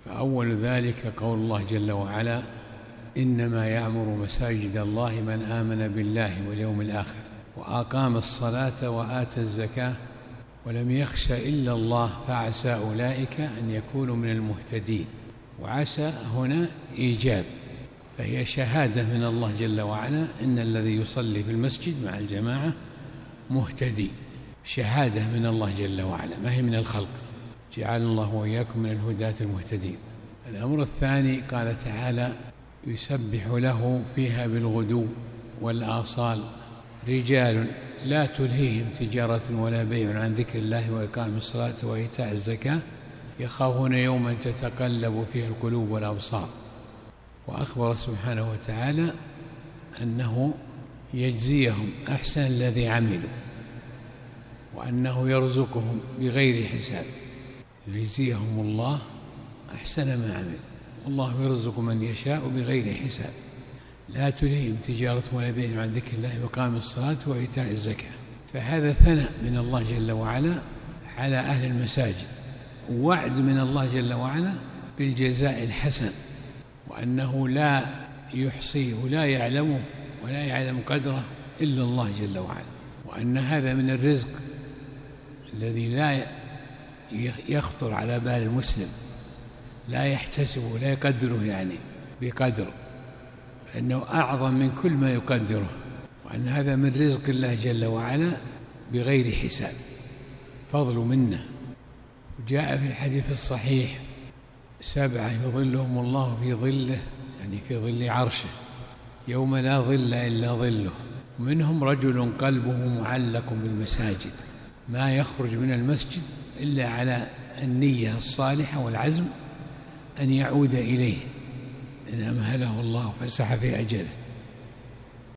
فأول ذلك قول الله جل وعلا: إنما يعمر مساجد الله من آمن بالله واليوم الآخر وأقام الصلاة وآتى الزكاة ولم يخش إلا الله فعسى أولئك أن يكونوا من المهتدين. وعسى هنا إيجاب، فهي شهادة من الله جل وعلا إن الذي يصلي في المسجد مع الجماعة مهتدي، شهادة من الله جل وعلا، ما هي من الخلق. جعلنا الله وإياكم من الهداة المهتدين. الأمر الثاني قال تعالى: يسبح له فيها بالغدو والآصال رجال لا تلهيهم تجارة ولا بيع عن ذكر الله وإقام الصلاة وإيتاء الزكاة يخافون يوما تتقلب فيه القلوب والأبصار. وأخبر سبحانه وتعالى أنه يجزيهم أحسن الذي عملوا، وأنه يرزقهم بغير حساب. يجزيهم الله أحسن ما عمل، والله يرزق من يشاء بغير حساب. لا تلهيهم تجارة ولا بيع عن ذكر الله وإقام الصلاة وإيتاء الزكاة. فهذا ثناء من الله جل وعلا على أهل المساجد، ووعد من الله جل وعلا بالجزاء الحسن، وأنه لا يحصيه ولا يعلمه ولا يعلم قدره إلا الله جل وعلا، وأن هذا من الرزق الذي لا يخطر على بال المسلم، لا يحتسبه ولا يقدره يعني بقدر، فإنه أعظم من كل ما يقدره، وأن هذا من رزق الله جل وعلا بغير حساب، فضل منه. وجاء في الحديث الصحيح: 7 يظلهم الله في ظله، يعني في ظل عرشه، يوم لا ظل إلا ظله. ومنهم رجل قلبه معلق بالمساجد، ما يخرج من المسجد إلا على النية الصالحة والعزم أن يعود إليه إن أمهله الله فسح في أجله.